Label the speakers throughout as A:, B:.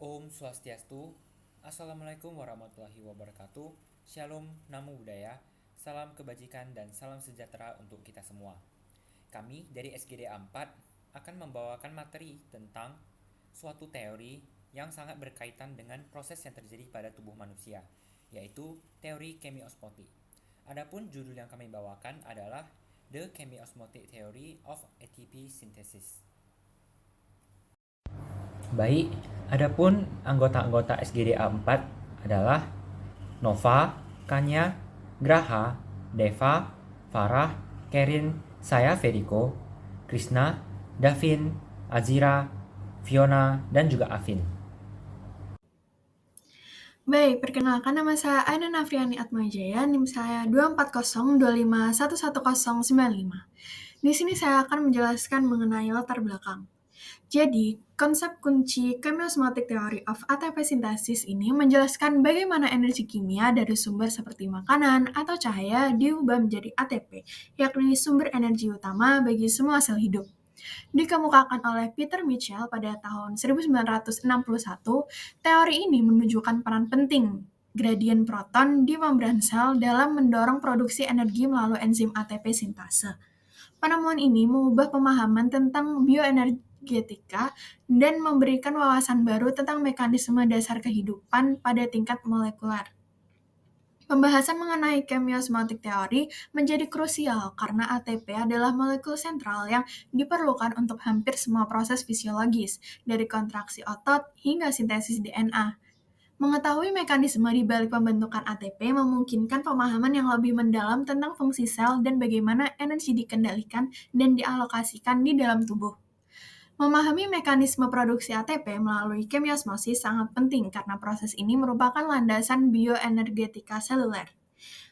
A: Om Swastiastu, Assalamualaikum warahmatullahi wabarakatuh, Shalom, Namo Buddhaya, salam kebajikan dan salam sejahtera untuk kita semua. Kami dari SGDA 4 akan membawakan materi tentang suatu teori yang sangat berkaitan dengan proses yang terjadi pada tubuh manusia, yaitu teori chemiosmotic. Adapun judul yang kami bawakan adalah The Chemiosmotic Theory of ATP Synthesis. Baik, adapun anggota-anggota SGDA 4 adalah Nova, Kanya, Graha, Deva, Farah, Kerin, saya Fediko, Krishna, Davin, Azira, Fiona, dan juga Afin.
B: Baik, perkenalkan nama saya Aina Nafriani Atmajaya, NIM saya 24025111095. Di sini saya akan menjelaskan mengenai latar belakang. Jadi, konsep kunci Chemiosmotic Theory of ATP Synthesis ini menjelaskan bagaimana energi kimia dari sumber seperti makanan atau cahaya diubah menjadi ATP, yakni sumber energi utama bagi semua sel hidup. Dikemukakan oleh Peter Mitchell pada tahun 1961, teori ini menunjukkan peran penting gradien proton di membran sel dalam mendorong produksi energi melalui enzim ATP sintase. Penemuan ini mengubah pemahaman tentang bioenergetika dan memberikan wawasan baru tentang mekanisme dasar kehidupan pada tingkat molekuler. Pembahasan mengenai chemiosmotic teori menjadi krusial karena ATP adalah molekul sentral yang diperlukan untuk hampir semua proses fisiologis, dari kontraksi otot hingga sintesis DNA. Mengetahui mekanisme di balik pembentukan ATP memungkinkan pemahaman yang lebih mendalam tentang fungsi sel dan bagaimana energi dikendalikan dan dialokasikan di dalam tubuh. Memahami mekanisme produksi ATP melalui kemiosmosis sangat penting karena proses ini merupakan landasan bioenergetika seluler.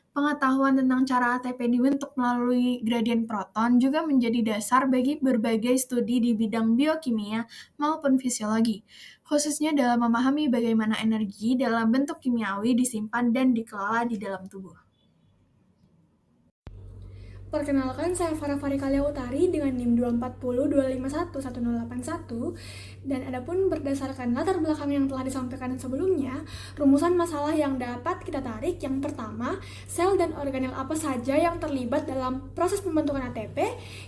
B: Pengetahuan tentang cara ATP dibentuk melalui gradien proton juga menjadi dasar bagi berbagai studi di bidang biokimia maupun fisiologi, khususnya dalam memahami bagaimana energi dalam bentuk kimiawi disimpan dan dikelola di dalam tubuh.
C: Perkenalkan, saya Farah Farikalia Utari dengan NIM 24025111081, dan adapun berdasarkan latar belakang yang telah disampaikan sebelumnya, rumusan masalah yang dapat kita tarik yang pertama, sel dan organel apa saja yang terlibat dalam proses pembentukan ATP,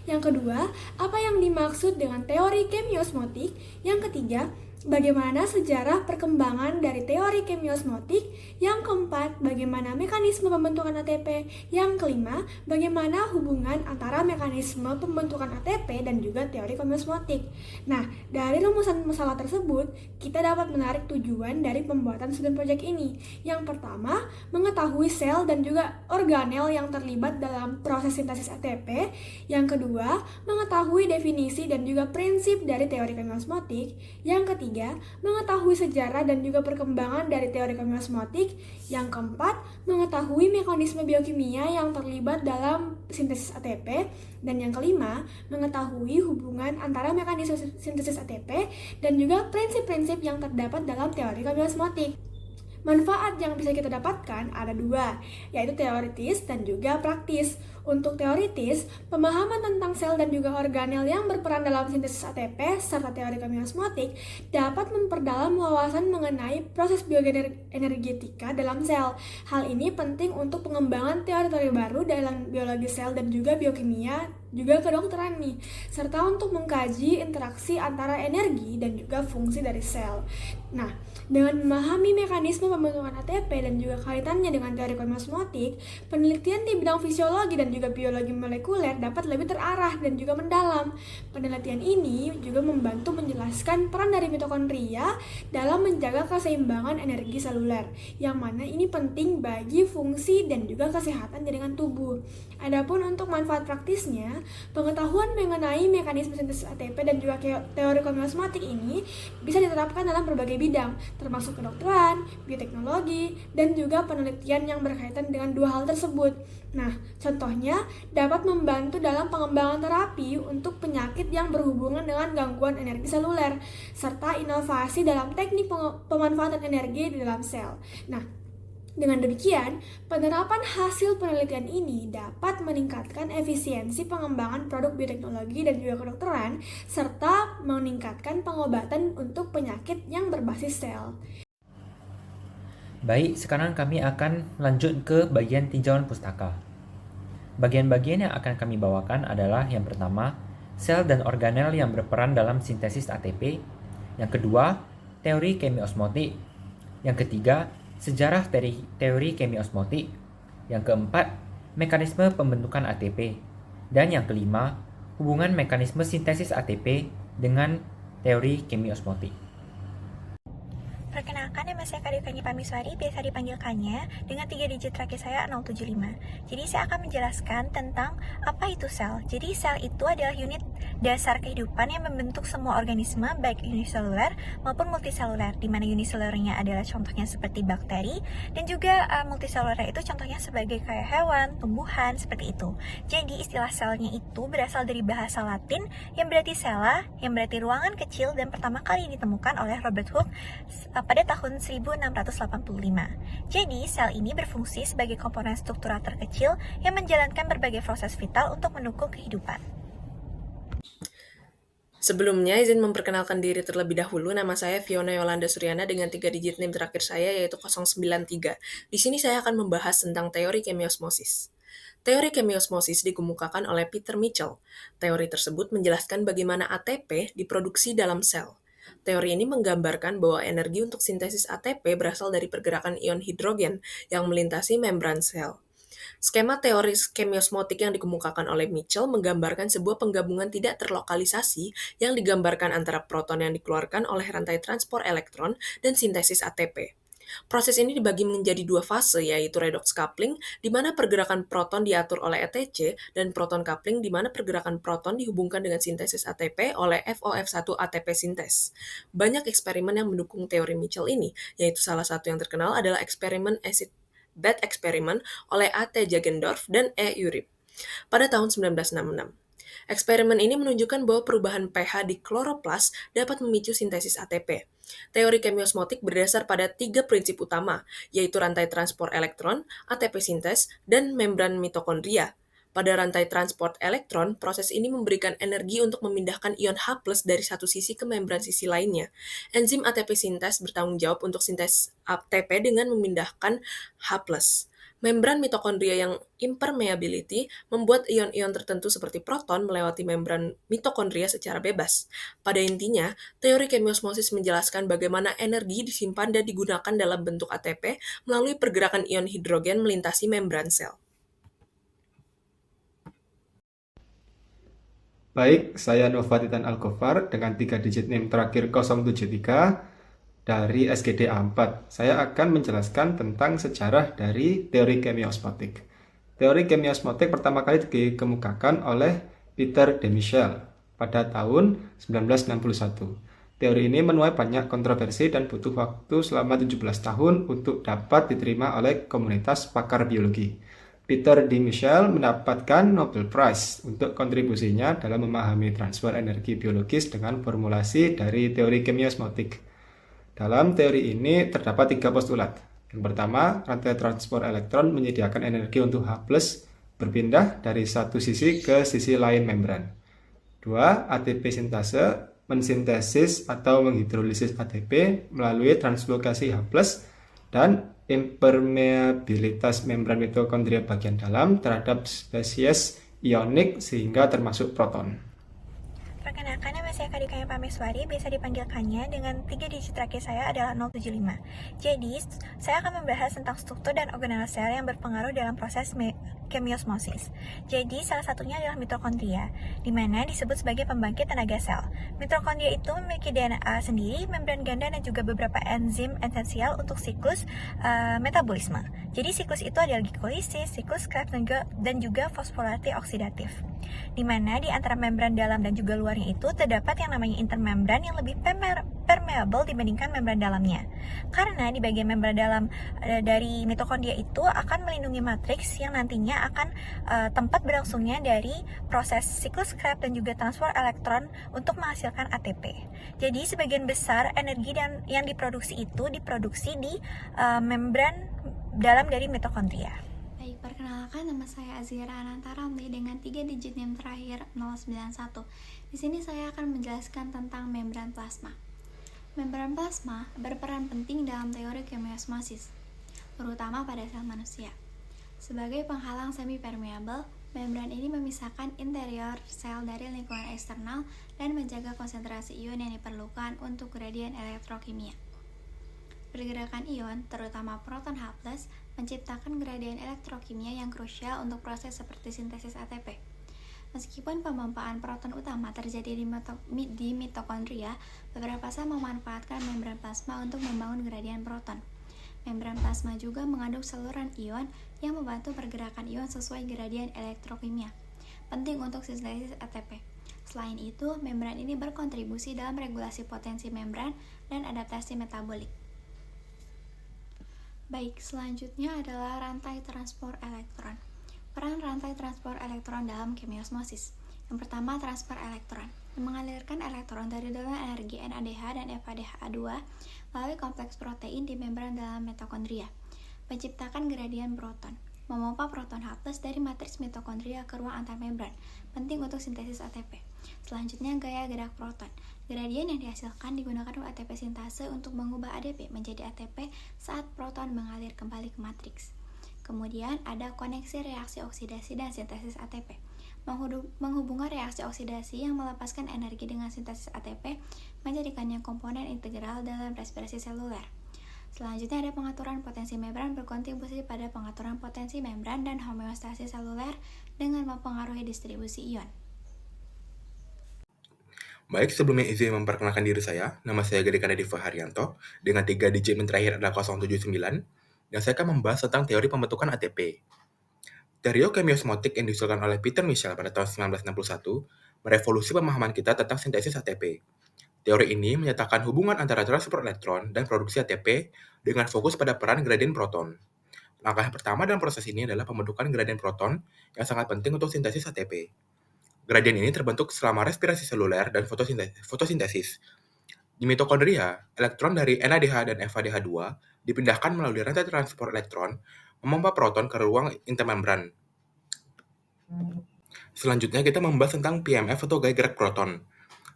C: yang kedua, apa yang dimaksud dengan teori chemiosmotic, yang ketiga, bagaimana sejarah perkembangan dari teori chemiosmotic, yang keempat, bagaimana mekanisme pembentukan ATP, yang kelima, bagaimana hubungan antara mekanisme pembentukan ATP dan juga teori chemiosmotic. Nah, dari rumusan masalah tersebut, kita dapat menarik tujuan dari pembuatan student project ini. Yang pertama, mengetahui sel dan juga organel yang terlibat dalam proses sintesis ATP. Yang kedua, mengetahui definisi dan juga prinsip dari teori chemiosmotic. Yang ketiga, mengetahui sejarah dan juga perkembangan dari teori chemiosmotic. Yang keempat, mengetahui mekanisme biokimia yang terlibat dalam sintesis ATP. Dan yang kelima, mengetahui hubungan antara mekanisme sintesis ATP dan juga prinsip-prinsip yang terdapat dalam teori chemiosmotic. Manfaat yang bisa kita dapatkan ada dua, yaitu teoritis dan juga praktis. Untuk teoritis, pemahaman tentang sel dan juga organel yang berperan dalam sintesis ATP serta teori chemiosmotic dapat memperdalam wawasan mengenai proses bioenergetika dalam sel. Hal ini penting untuk pengembangan teori-teori baru dalam biologi sel dan juga biokimia, juga kedokteran nih, serta untuk mengkaji interaksi antara energi dan juga fungsi dari sel. Nah, dengan memahami mekanisme pembentukan ATP dan juga kaitannya dengan teori chemiosmotic, penelitian di bidang fisiologi dan juga biologi molekuler dapat lebih terarah dan juga mendalam. Penelitian ini juga membantu menjelaskan peran dari mitokondria dalam menjaga keseimbangan energi seluler, yang mana ini penting bagi fungsi dan juga kesehatan jaringan tubuh. Adapun untuk manfaat praktisnya, pengetahuan mengenai mekanisme sintesis ATP dan juga teori chemiosmotic ini bisa diterapkan dalam berbagai bidang, termasuk kedokteran, bioteknologi, dan juga penelitian yang berkaitan dengan dua hal tersebut. Nah, contohnya dapat membantu dalam pengembangan terapi untuk penyakit yang berhubungan dengan gangguan energi seluler, serta inovasi dalam teknik pemanfaatan energi di dalam sel. Nah, Dengan demikian, penerapan hasil penelitian ini dapat meningkatkan efisiensi pengembangan produk bioteknologi dan juga kedokteran, serta meningkatkan pengobatan untuk penyakit yang berbasis sel.
A: Baik, sekarang kami akan lanjut ke bagian tinjauan pustaka. Bagian-bagian yang akan kami bawakan adalah yang pertama, sel dan organel yang berperan dalam sintesis ATP. Yang kedua, teori kemiosmotik. Yang ketiga, sejarah teori kemiosmotik. Yang keempat, mekanisme pembentukan ATP. Dan yang kelima, hubungan mekanisme sintesis ATP dengan teori kemiosmotik.
D: Perkenalkan, nama saya Kadekanya Pamiswari, biasa dipanggil Kanya, dengan 3 digit terakhir saya 075. Jadi saya akan menjelaskan tentang apa itu sel. Jadi sel itu adalah unit dasar kehidupan yang membentuk semua organisme, baik uniseluler maupun multiseluler, di mana uniselulernya adalah contohnya seperti bakteri, dan juga multiseluler itu contohnya sebagai kayak hewan, tumbuhan, seperti itu. Jadi istilah selnya itu berasal dari bahasa Latin yang berarti cella, yang berarti ruangan kecil, dan pertama kali ditemukan oleh Robert Hooke pada tahun 1685. Jadi, sel ini berfungsi sebagai komponen struktural terkecil yang menjalankan berbagai proses vital untuk mendukung kehidupan.
E: Sebelumnya, izin memperkenalkan diri terlebih dahulu. Nama saya Fiona Yolanda Suryana dengan 3 digit NIM terakhir saya yaitu 093. Di sini saya akan membahas tentang teori kemiosmosis. Teori kemiosmosis dikemukakan oleh Peter Mitchell. Teori tersebut menjelaskan bagaimana ATP diproduksi dalam sel. Teori ini menggambarkan bahwa energi untuk sintesis ATP berasal dari pergerakan ion hidrogen yang melintasi membran sel. Skema teori kemiosmotik yang dikemukakan oleh Mitchell menggambarkan sebuah penggabungan tidak terlokalisasi yang digambarkan antara proton yang dikeluarkan oleh rantai transport elektron dan sintesis ATP. Proses ini dibagi menjadi 2 fase, yaitu redox coupling, di mana pergerakan proton diatur oleh ETC, dan proton coupling, di mana pergerakan proton dihubungkan dengan sintesis ATP oleh FOF1 ATP sintes. Banyak eksperimen yang mendukung teori Mitchell ini, yaitu salah satu yang terkenal adalah eksperimen acid bath experiment oleh A.T. Jagendorf dan E. Urip pada tahun 1966. Eksperimen ini menunjukkan bahwa perubahan pH di kloroplas dapat memicu sintesis ATP. Teori kemiosmotik berdasar pada 3 prinsip utama, yaitu rantai transport elektron, ATP sintes, dan membran mitokondria. Pada rantai transport elektron, proses ini memberikan energi untuk memindahkan ion H+ dari satu sisi ke membran sisi lainnya. Enzim ATP sintes bertanggung jawab untuk sintesis ATP dengan memindahkan H+. Membran mitokondria yang impermeability membuat ion-ion tertentu seperti proton melewati membran mitokondria secara bebas. Pada intinya, teori kemiosmosis menjelaskan bagaimana energi disimpan dan digunakan dalam bentuk ATP melalui pergerakan ion hidrogen melintasi membran sel.
F: Baik, saya Nova Titan Alkofar dengan 3 digit NIM terakhir 073 dari SGD A4. Saya akan menjelaskan tentang sejarah dari teori kemiosmotik. Teori kemiosmotik pertama kali dikemukakan oleh Peter de Michel pada tahun 1961. Teori ini menuai banyak kontroversi dan butuh waktu selama 17 tahun untuk dapat diterima oleh komunitas pakar biologi. Peter de Michel mendapatkan Nobel Prize untuk kontribusinya dalam memahami transfer energi biologis dengan formulasi dari teori kemiosmotik. Dalam teori ini terdapat 3 postulat. Yang pertama, rantai transport elektron menyediakan energi untuk H+ berpindah dari satu sisi ke sisi lain membran. 2. ATP sintase mensintesis atau menghidrolisis ATP melalui translokasi H+, dan impermeabilitas membran mitokondria bagian dalam terhadap spesies ionik sehingga termasuk proton.
D: Perkenalkan, nama saya Kadekanya Pamiswari, biasa dipanggil Kanya, dengan 3 digit terakhir saya adalah 075. Jadi, saya akan membahas tentang struktur dan organel sel yang berpengaruh dalam proses kemiosmosis. Jadi, salah satunya adalah mitokondria, di mana disebut sebagai pembangkit tenaga sel. Mitokondria itu memiliki DNA sendiri, membran ganda, dan juga beberapa enzim esensial untuk siklus metabolisme. Jadi, siklus itu adalah glikolisis, siklus Krebs, dan juga fosforilasi oksidatif. Di mana di antara membran dalam dan juga luarnya itu terdapat yang namanya intermembran yang lebih permeable dibandingkan membran dalamnya. Karena di bagian membran dalam dari mitokondria itu akan melindungi matriks yang nantinya akan tempat berlangsungnya dari proses siklus Krebs dan juga transfer elektron untuk menghasilkan ATP. Jadi sebagian besar energi yang diproduksi itu diproduksi di membran dalam dari mitokondria.
G: Baik, perkenalkan nama saya Azira Anantaramli dengan 3 digit NIM terakhir 091. Di sini saya akan menjelaskan tentang membran plasma. Membran plasma berperan penting dalam teori kemiosmosis, terutama pada sel manusia. Sebagai penghalang semi-permeable, membran ini memisahkan interior sel dari lingkungan eksternal dan menjaga konsentrasi ion yang diperlukan untuk gradien elektrokimia. Pergerakan ion, terutama proton H+, menciptakan gradien elektrokimia yang krusial untuk proses seperti sintesis ATP. Meskipun pemompaan proton utama terjadi di mitokondria, beberapa sel memanfaatkan membran plasma untuk membangun gradien proton. Membran plasma juga mengandung saluran ion yang membantu pergerakan ion sesuai gradien elektrokimia, penting untuk sintesis ATP. Selain itu, membran ini berkontribusi dalam regulasi potensi membran dan adaptasi metabolik. Baik, selanjutnya adalah rantai transport elektron. Peran rantai transport elektron dalam kemiosmosis. Yang pertama, transfer elektron. Mengalirkan elektron dari dalam energi NADH dan FADH2 melalui kompleks protein di membran dalam mitokondria. Menciptakan gradien proton. Memompa proton H+ dari matriks mitokondria ke ruang antarmembran, penting untuk sintesis ATP. Selanjutnya, gaya gerak proton. Gradien yang dihasilkan digunakan untuk ATP sintase untuk mengubah ADP menjadi ATP saat proton mengalir kembali ke matriks. Kemudian ada koneksi reaksi oksidasi dan sintesis ATP. Menghubungkan reaksi oksidasi yang melepaskan energi dengan sintesis ATP menjadikannya komponen integral dalam respirasi seluler. Selanjutnya ada pengaturan potensi membran berkontribusi pada pengaturan potensi membran dan homeostasis seluler dengan mempengaruhi distribusi ion.
H: Baik, sebelumnya izin memperkenalkan diri saya. Nama saya Gede Kanadifa Haryanto, dengan 3 digit NIM terakhir adalah 079, dan saya akan membahas tentang teori pembentukan ATP. Teori kemiosmotik yang diusulkan oleh Peter Michel pada tahun 1961 merevolusi pemahaman kita tentang sintesis ATP. Teori ini menyatakan hubungan antara transfer elektron dan produksi ATP dengan fokus pada peran gradien proton. Langkah yang pertama dalam proses ini adalah pembentukan gradien proton yang sangat penting untuk sintesis ATP. Gradien ini terbentuk selama respirasi seluler dan fotosintesis. Di mitokondria, elektron dari NADH dan FADH2 dipindahkan melalui rantai transport elektron, memompa proton ke ruang intermembran. Selanjutnya kita membahas tentang PMF atau gaya gerak proton.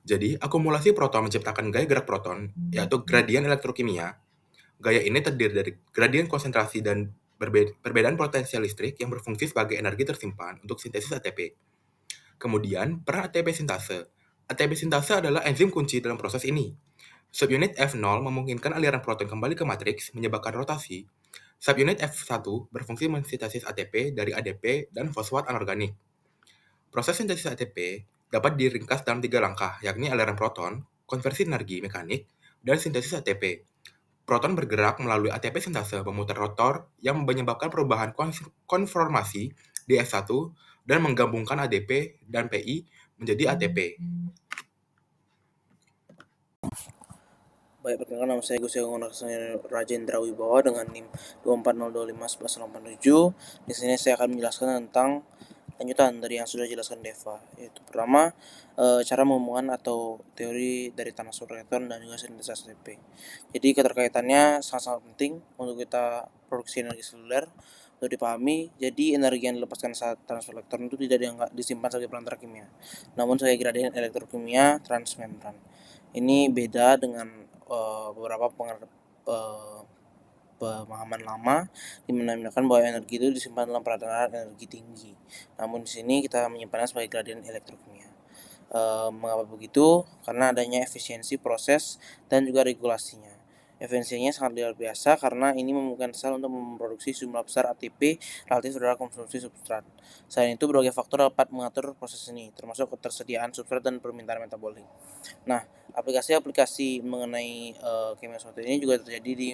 H: Jadi, akumulasi proton menciptakan gaya gerak proton, yaitu gradien elektrokimia. Gaya ini terdiri dari gradien konsentrasi dan perbedaan potensial listrik yang berfungsi sebagai energi tersimpan untuk sintesis ATP. Kemudian, peran ATP sintase. ATP sintase adalah enzim kunci dalam proses ini. Subunit F0 memungkinkan aliran proton kembali ke matriks menyebabkan rotasi. Subunit F1 berfungsi mensintesis ATP dari ADP dan fosfat anorganik. Proses sintesis ATP dapat diringkas dalam 3 langkah, yakni aliran proton, konversi energi mekanik, dan sintesis ATP. Proton bergerak melalui ATP sintase memutar rotor yang menyebabkan perubahan konformasi di S1 dan menggabungkan ADP dan PI menjadi ATP.
I: Baik, perkenalkan nama saya Gus Yogo Rajendra Wibowo dengan NIM 240251187. Di sini saya akan menjelaskan tentang lanjutan dari yang sudah dijelaskan Deva, yaitu pertama cara menghubungkan atau teori dari transfer elektron dan juga sintesis ATP. Jadi keterkaitannya sangat-sangat penting untuk kita produksi energi seluler untuk dipahami. Jadi energi yang dilepaskan saat transfer elektron itu tidak disimpan sebagai perantar kimia, namun sebagai gradien elektrokimia transmembran. Ini beda dengan beberapa pemahaman lama di mana menggunakan bahwa energi itu disimpan dalam peradangan energi tinggi. Namun di sini kita menyimpannya sebagai gradien elektrokimia. Mengapa begitu? Karena adanya efisiensi proses dan juga regulasinya. Efisiensinya sangat luar biasa karena ini memungkinkan sel untuk memproduksi jumlah besar ATP relatif terhadap konsumsi substrat. Selain itu, berbagai faktor dapat mengatur proses ini, termasuk ketersediaan substrat dan permintaan metabolik. Nah, aplikasi mengenai kemiosmotik ini juga terjadi di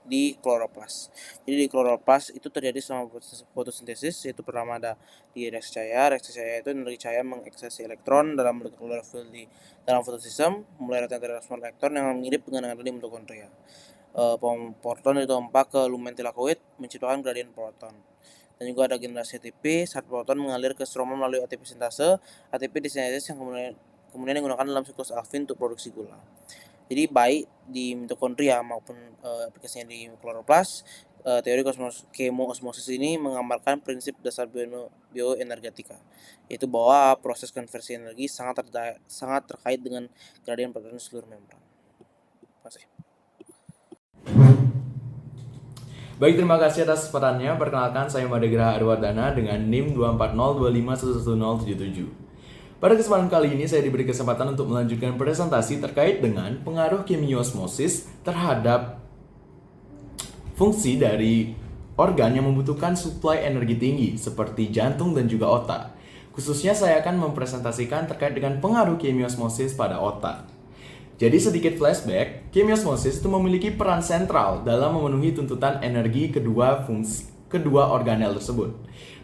I: di kloroplas. Jadi di kloroplas itu terjadi selama fotosintesis, yaitu pertama ada di reaksi cahaya. Reaksi cahaya itu energi cahaya mengekspresi elektron dalam bentuk klorofil di dalam fotosistem, mulai rate transfer elektron yang mirip dengan yang ada di mitokondria. Proton ditompak ke lumen tilakoid menciptakan gradien proton. Dan juga ada generasi ATP, saat proton mengalir ke stroma melalui ATP sintase, ATP disintesis yang kemudian digunakan dalam siklus Alvin untuk produksi gula. Jadi baik di mitokondria maupun aplikasinya di kloroplas, teori kemoosmosis ini menggambarkan prinsip dasar bioenergetika, yaitu bahwa proses konversi energi sangat terkait dengan gradien proton di seluruh membran. Terima kasih.
J: Baik, terima kasih atas kesempatannya. Perkenalkan, saya Madegra Arwardana dengan NIM 24025111077. Pada kesempatan kali ini, saya diberi kesempatan untuk melanjutkan presentasi terkait dengan pengaruh kemiosmosis terhadap fungsi dari organ yang membutuhkan suplai energi tinggi, seperti jantung dan juga otak. Khususnya saya akan mempresentasikan terkait dengan pengaruh kemiosmosis pada otak. Jadi sedikit flashback, kemiosmosis itu memiliki peran sentral dalam memenuhi tuntutan energi kedua organel tersebut.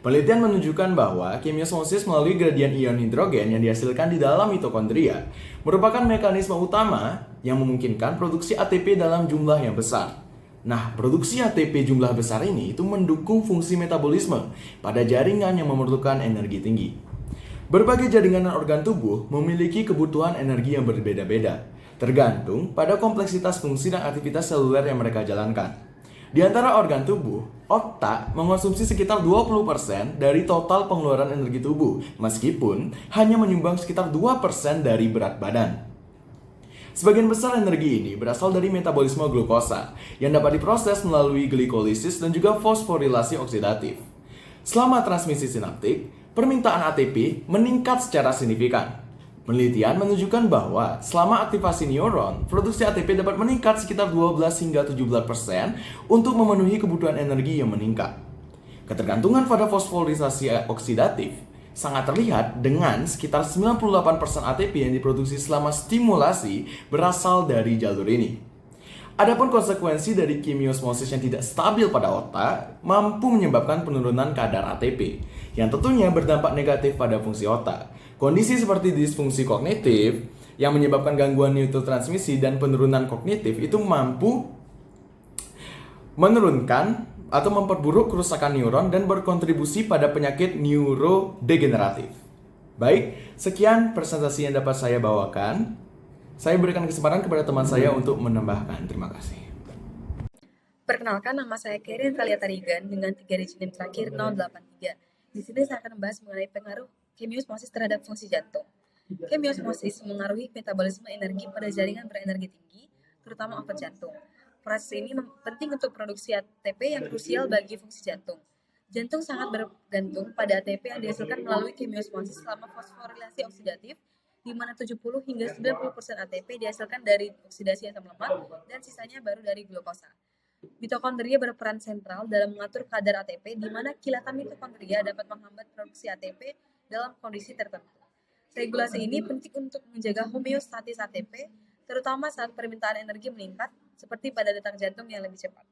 J: Penelitian menunjukkan bahwa kemiosmosis melalui gradien ion hidrogen yang dihasilkan di dalam mitokondria merupakan mekanisme utama yang memungkinkan produksi ATP dalam jumlah yang besar. Nah, produksi ATP jumlah besar ini itu mendukung fungsi metabolisme pada jaringan yang memerlukan energi tinggi. Berbagai jaringan dan organ tubuh memiliki kebutuhan energi yang berbeda-beda, tergantung pada kompleksitas fungsi dan aktivitas seluler yang mereka jalankan. Di antara organ tubuh, otak mengonsumsi sekitar 20% dari total pengeluaran energi tubuh, meskipun hanya menyumbang sekitar 2% dari berat badan. Sebagian besar energi ini berasal dari metabolisme glukosa, yang dapat diproses melalui glikolisis dan juga fosforilasi oksidatif. Selama transmisi sinaptik, permintaan ATP meningkat secara signifikan. Penelitian menunjukkan bahwa selama aktivasi neuron, produksi ATP dapat meningkat sekitar 12 hingga 17% untuk memenuhi kebutuhan energi yang meningkat. Ketergantungan pada fosforisasi oksidatif sangat terlihat dengan sekitar 98% ATP yang diproduksi selama stimulasi berasal dari jalur ini. Adapun konsekuensi dari kemiosmosis yang tidak stabil pada otak mampu menyebabkan penurunan kadar ATP, yang tentunya berdampak negatif pada fungsi otak. Kondisi seperti disfungsi kognitif yang menyebabkan gangguan neurotransmisi dan penurunan kognitif itu mampu menurunkan atau memperburuk kerusakan neuron dan berkontribusi pada penyakit neurodegeneratif. Baik, sekian presentasi yang dapat saya bawakan. Saya berikan kesempatan kepada teman saya untuk menambahkan. Terima kasih.
K: Perkenalkan, nama saya Kerin Talia Tarigan dengan 3 digit NIM terakhir 083. Di sini saya akan membahas mengenai pengaruh kemiosmosis terhadap fungsi jantung. Kemiosmosis mengaruhi metabolisme energi pada jaringan berenergi tinggi, terutama otot jantung. Proses ini penting untuk produksi ATP yang krusial bagi fungsi jantung. Jantung sangat bergantung pada ATP yang dihasilkan melalui kemiosmosis selama fosforilasi oksidatif, di mana 70 hingga 90% ATP dihasilkan dari oksidasi asam lemak dan sisanya baru dari glukosa. Mitokondria berperan sentral dalam mengatur kadar ATP, di mana kilatan mitokondria dapat menghambat produksi ATP dalam kondisi tertentu. Regulasi ini penting untuk menjaga homeostatis ATP, terutama saat permintaan energi meningkat, seperti pada detak jantung yang lebih cepat.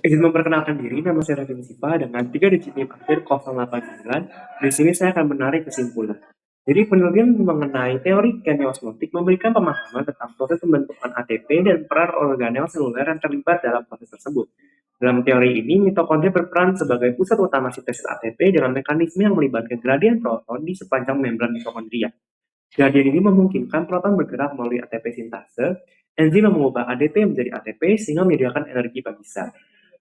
L: Izin memperkenalkan diri, nama saya Raffi Sipa dengan 3 digit NIM akhir 089. Di sini saya akan menarik kesimpulan. Jadi penelitian mengenai teori kemiosmotik memberikan pemahaman tentang proses pembentukan ATP dan peran organel seluler yang terlibat dalam proses tersebut. Dalam teori ini, mitokondria berperan sebagai pusat utama sintesis ATP dengan mekanisme yang melibatkan gradien proton di sepanjang membran mitokondria. Gradien ini memungkinkan proton bergerak melalui ATP sintase, enzim yang mengubah ADP menjadi ATP sehingga menyediakan energi bagi sel.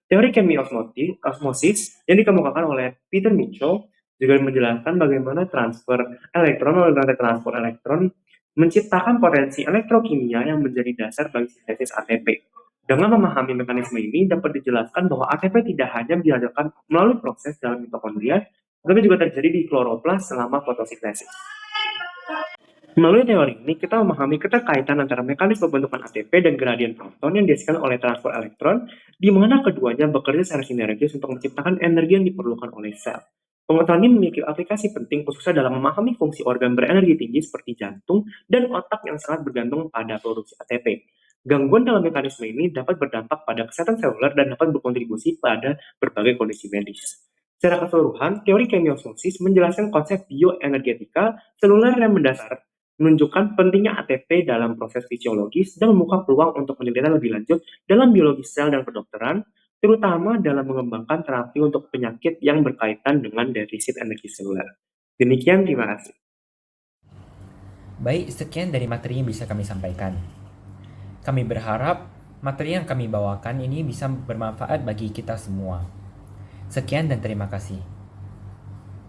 L: Teori kemiosmosis yang dikemukakan oleh Peter Mitchell juga menjelaskan bagaimana transfer elektron melalui rantai transfer elektron menciptakan potensi elektrokimia yang menjadi dasar bagi sintesis ATP. Dengan memahami mekanisme ini, dapat dijelaskan bahwa ATP tidak hanya dihasilkan melalui proses dalam mitokondria, tetapi juga terjadi di kloroplas selama fotosintesis. Melalui teori ini, kita memahami keterkaitan antara mekanisme pembentukan ATP dan gradien proton yang dihasilkan oleh transfer elektron, di mana keduanya bekerja secara sinergis untuk menciptakan energi yang diperlukan oleh sel. Pengetahuan ini memiliki aplikasi penting khususnya dalam memahami fungsi organ berenergi tinggi seperti jantung dan otak yang sangat bergantung pada produksi ATP. Gangguan dalam mekanisme ini dapat berdampak pada kesehatan seluler dan dapat berkontribusi pada berbagai kondisi medis. Secara keseluruhan, teori kemiosmosis menjelaskan konsep bioenergetika seluler yang mendasar, menunjukkan pentingnya ATP dalam proses fisiologis dan membuka peluang untuk penelitian lebih lanjut dalam biologi sel dan kedokteran, terutama dalam mengembangkan terapi untuk penyakit yang berkaitan dengan defisit energi seluler. Demikian, terima kasih.
A: Baik, sekian dari materi yang bisa kami sampaikan. Kami berharap materi yang kami bawakan ini bisa bermanfaat bagi kita semua. Sekian dan terima kasih.